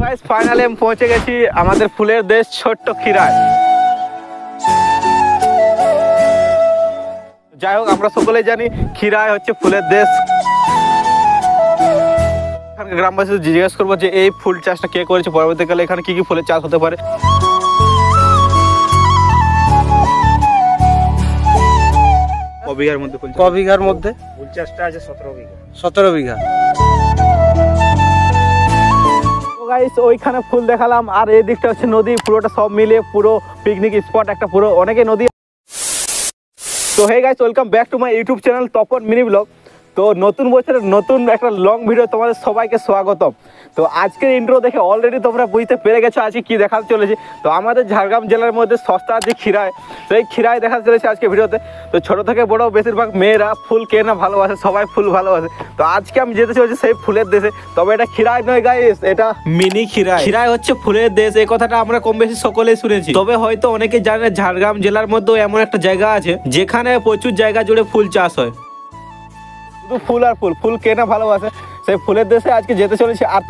Guys finally আমি পৌঁছে গেছি আমাদের ফুলের দেশ ছোট্ট খিরায়। যাই হোক আমরা সকলেই জানি খিরায় হচ্ছে ফুলের দেশ। এখানকার গ্রামবাসী জিজ্ঞেস করবো যে এই ফুল চাষটা কে করেছে, পরবর্তীকালে এখানে কি কি ফুলের চাষ হতে পারে। কবিঘার মধ্যে ফুল চাষটা আছে 17 বিঘা। গাইস ওইখানে ফুল দেখালাম, আর এই দিকটা হচ্ছে নদী, পুরোটা সব মিলিয়ে পুরো পিকনিক স্পট একটা, পুরো অনেকে নদী। তো hey guys welcome back to my YouTube channel Tapan mini vlog. তো নতুন বছরের নতুন একটা লং ভিডিও তোমাদের সবাইকে স্বাগতম। তো আজকের ইন্ট্রো দেখে অলরেডি তোমরা বুঝতে পেরে গেছো আজকে কি দেখাতে চলেছি। তো আমাদের ঝাড়গ্রাম জেলার মধ্যে সস্তা যে খিরায়, সেই খিরায় দেখাতে চলেছে আজকে ভিডিওতে। তো ছোট থেকে বড় বেশিরভাগ মেয়েরা ফুল কে না ভালোবাসে, সবাই ফুল ভালোবাসে। তো আজকে আমি যেতে চলেছি সেই ফুলের দেশে। তবে এটা খিরায় নয় গাইস, এটা মিনি খিরায়। খিরায় হচ্ছে ফুলের দেশ, এই কথাটা আমরা কম বেশি সকলেই শুনেছি। তবে হয়তো অনেকে জানে ঝাড়গ্রাম জেলার মধ্যেও এমন একটা জায়গা আছে যেখানে প্রচুর জায়গা জুড়ে ফুল চাষ হয়। শুধু ফুল আর ফুল, ফুল কে না ভালোবাসে, সেই ফুলের দেশে আজকে যেতে চলেছি। আর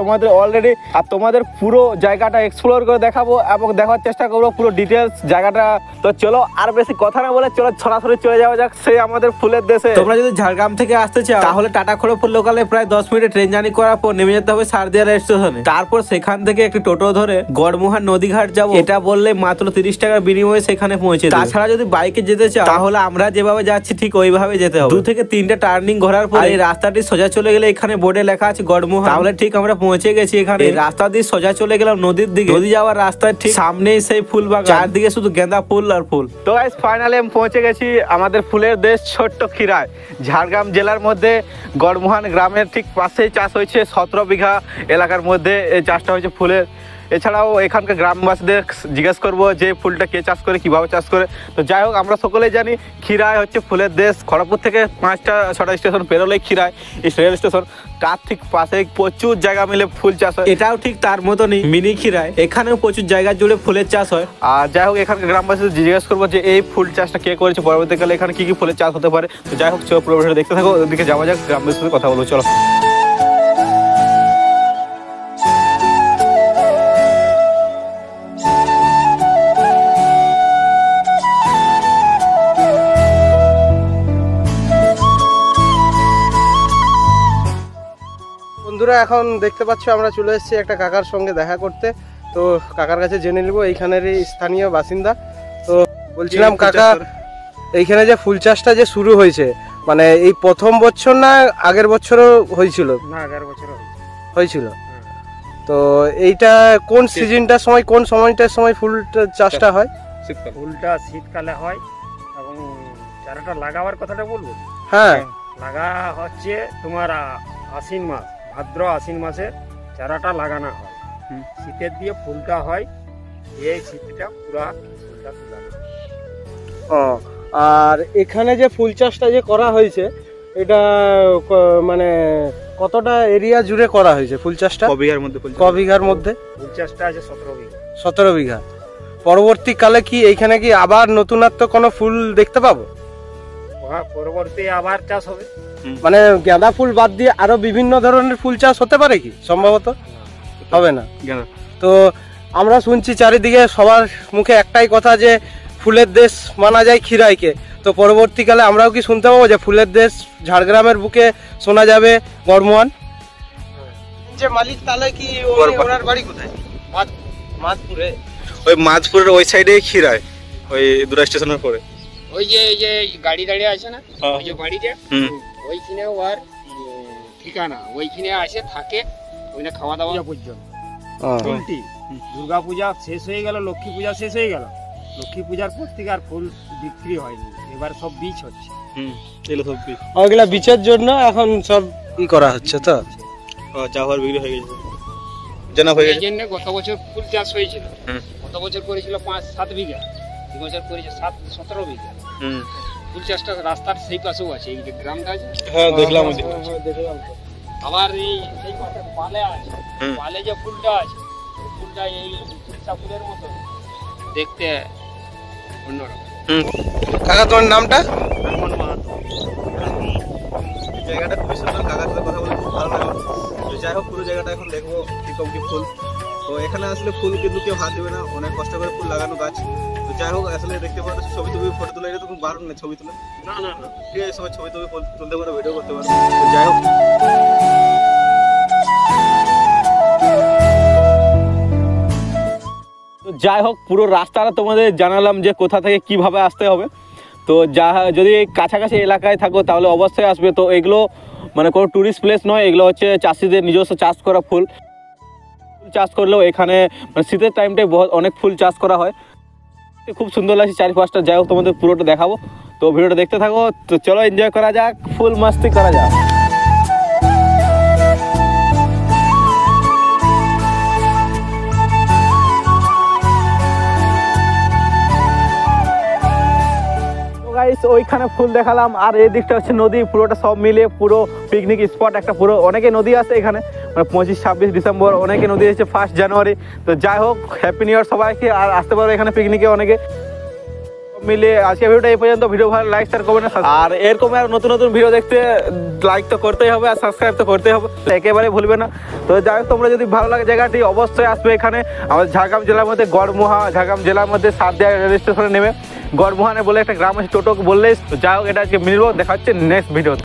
তোমাদের পুরো জায়গাটা এক্সপ্লোর করে দেখাবো এবং দেখার চেষ্টা করবো পুরো ডিটেলস জায়গাটা। তো চলো আর বেশি কথা না বলে চলো সরাসরি চলে যাওয়া যাক সেই আমাদের ফুলের দেশে। তোমরা যদি ঝাড়গ্রাম থেকে আসতে চাও তাহলে টাটা খড়গপুর লোকালে প্রায় 10 মিনিট ট্রেন জার্নি করার পর নেমে যেতে হবে সারদিয়া রেল স্টেশনে। তারপর সেখান থেকে একটি টোটো ধরে গড়মুহার নদীঘাট যাবো। এটা বললে মাত্র 30 টাকার বিনিময়ে সেখানে পৌঁছে। তাছাড়া যদি বাইকে যেতে চাও তাহলে আমরা যেভাবে যাচ্ছি ঠিক ওইভাবে যেতে হবে। 2 থেকে 3টে টার্নিং ঘোরার পর এই রাস্তাটি সোজা চলে গেলে এখানে বোর্ডে লেখা আছে গড়মুহা। তাহলে ঠিক আমরা পৌঁছে গেছি এখানে। রাস্তা দিয়ে সোজা চলে গেলাম নদীর দিকে। নদী যাওয়ার রাস্তায় ঠিক সামনেই সেই ফুল বাগান, চারদিকে শুধু গেঁদা ফুল আর ফুল। তো গাইস ফাইনালি আমি পৌঁছে গেছি আমাদের ফুলের দেশ ছোট্ট খিরায়। ঝাড়গ্রাম জেলার মধ্যে গড়মুহান গ্রামের ঠিক পাশেই চাষ হয়েছে 17 বিঘা এলাকার মধ্যে এই চাষটা হয়েছে ফুলের। এছাড়াও এখানকার গ্রামবাসীদের জিজ্ঞেস করবো যে ফুলটা কে চাষ করে, কিভাবে চাষ করে। তো যাই হোক আমরা সকলেই জানি খিরায় হচ্ছে ফুলের দেশ। খড়গপুর থেকে 5টা-6টা স্টেশন পেরোলেই খিরায় রেল স্টেশন। তার ঠিক পাশে প্রচুর জায়গা মিলে ফুল চাষ হয়। এটাও ঠিক তার মতনই মিনি খিরায়, এখানেও প্রচুর জায়গা জুড়ে ফুলের চাষ হয়। আর যাই হোক এখানকার গ্রামবাসীদের জিজ্ঞেস করবো যে এই ফুল চাষটা কে করেছে, পরবর্তীকালে এখানে কি কি ফুলের চাষ হতে পারে। তো যাই হোক চলো পুরো ভিডিওটা দেখতে থাকো, ওদিকে যাওয়া যাক, গ্রামবাসীর সাথে কথা বলবো চলো। বন্ধুরা এখন দেখতে পাচ্ছ আমরা চলে এসেছি একটা কাকার সঙ্গে দেখা করতে। তো কাকার কাছে জেনে নেবো এইখানেরই স্থানীয় বাসিন্দা। তো বলছিলাম কাকা, এইখানে যে ফুল চাষটা যে শুরু হয়েছে মানে এই প্রথম বছর না আগের বছরও হয়েছিল? না, আগের বছর হয়েছিল। তো এইটা কোন সিজনটার সময়, কোন সময়টার সময় ফুল চাষটা হয়? ফুলটা শীতকালে হয় এবং চারাটা লাগাবার কথাটা বলবো। হ্যাঁ, লাগা হচ্ছে তোমার আশ্বিন মাস, ভাদ্র আশ্বিন মাসে চারাটা লাগানো হয়। শীতের দিয়ে ফুলটা হয়, এই শীতটা পুরা ফুলটা তুলানো। ও, আর এখানে যে ফুল চাষটা যে করা হয়েছে এটা মানে কতটা এরিয়া জুড়ে করা হয়েছে ফুল চাষটা? কবিঘার মধ্যে ফুল চাষটা আছে 17 বিঘা। 17 বিঘা। পরবর্তীকালে কি এইখানে কি আবার নতুনত্ব কোনো ফুল দেখতে পাবো? পরবর্তী আবার চাষ হবে, মানে গাঁদা ফুল বাদ দিয়ে আরো বিভিন্ন ধরনের ফুল চাষ হতে পারে কি? সম্ভবত হবে না। তো আমরা শুনছি চারিদিকে সবার মুখে একটাই কথা যে ফুলের দেশ মানা যায় খিরাইকে। তো পরবর্তীকালে আমরাও কি শুনতে পাবো যে ফুলের দেশ ঝাড়গ্রামের বুকে শোনা যাবে গড়মুহান? যে মালিক তাহলে কি ওনার বাড়ি কোথায়? মাধপুরে। ওই মাধপুরের ওই সাইডে খিরায়, ওই দুরা স্টেশনের পরে ওই যে গাড়ি দাঁড়িয়ে আছে না, ওই যে বাড়িটা, ওইখানে ওর ঠিকানা। ওইখানে আসে থাকে, ওইখানে খাওয়া দাওয়া পর্যন্ত। দুর্গা পূজা শেষ হয়ে গেল, লক্ষ্মী পূজা শেষ হয়ে গেল। লক্ষ্মী পূজার পর থেকে আর ফুল বিক্রি হয়নি, এবার সব বীজ হচ্ছে। ওইগুলা বীজের জন্য এখন সব ই করা হচ্ছে। তো চাওয়ার বিক্রি হয়ে গেছে, এই জন্য গত বছর ফুল চাষ হয়েছিল। গত বছর করেছিল 5-7 বিঘা, এই বছর করেছে 17 বিঘা। ফুল চাষটা রাস্তার সেই পাশেও আছে, এই যে গ্রামটা আছে। হ্যাঁ দেখলাম। আবার এই সেই পাশে পালে আছে, পালে যে ফুলটা আছে ফুলটা এই ফুলের মতো দেখতে অন্যরকম। কাকা তোমার নামটা? জায়গাটা খুবই সুন্দর, কাকার সাথে কথা বলে খুব ভালো লাগলো। যাই হোক পুরো জায়গাটা এখন দেখবো কি ফুল। তো এখানে আসলে ফুল কিন্তু কেউ হাত দেবে না, অনেক কষ্ট করে ফুল লাগানো গাছ। তো যাই হোক, আসলে দেখতে পারো ছবি তুলবি, ফটো তুলে, এটা তো খুব বারণ না ছবি তুলে। না না না, ঠিক আছে, সবাই ছবি তুলবি, তুলতে পারো, ভিডিও করতে পারো। তো যাই হোক, যাই হোক পুরো রাস্তাটা তোমাদের জানালাম যে কোথা থেকে কিভাবে আসতে হবে। তো যদি কাছাকাছি এলাকায় থাকো তাহলে অবশ্যই আসবে। তো এগুলো মানে কোনো ট্যুরিস্ট প্লেস নয়, এগুলো হচ্ছে চাষিদের নিজস্ব চাষ করা ফুল। চাষ করলেও এখানে মানে শীতের টাইমটায় অনেক ফুল চাষ করা হয়, খুব সুন্দর লাগছে চারিপাশটা। যাই হোক তোমাদের পুরোটা দেখাবো, তো ভিডিওটা দেখতে থাকো। তো চলো এনজয় করা যাক, ফুল মাস্তি করা যাক। ওইখানে ফুল দেখালাম, আর এই দিকটা হচ্ছে নদী, পুরোটা সব মিলিয়ে পুরো পিকনিক স্পট একটা পুরো। অনেকে নদী আসে এখানে, মানে 25-26 ডিসেম্বর, অনেকে নদী এসেছে 1 জানুয়ারি। তো যাই হোক, হ্যাপি নিউ ইয়ার সবাইকে, আর আসতে পারো এখানে পিকনিকে অনেকে মিলে। আজকে ভিডিওটা এই পর্যন্ত। ভিডিও ভালো লাইক শেয়ার করবেন, আর এরকম আর নতুন নতুন ভিডিও দেখতে লাইক তো করতেই হবে আর সাবস্ক্রাইব তো করতেই হবে, একেবারে ভুলবে না। তো যাই হোক, তোমরা যদি ভালো লাগে জায়গাটি অবশ্যই আসবে এখানে। আমাদের ঝাড়গ্রাম জেলার মধ্যে গড়মুহা, ঝাড়গ্রাম জেলার মধ্যে সাতদিয়া রেল স্টেশনে নেমে গড়মুহানে বলে একটা গ্রাম আছে, টোটো বললেই। তো যাই হোক, এটা আজকে মিলবো, দেখা হচ্ছে নেক্সট ভিডিও।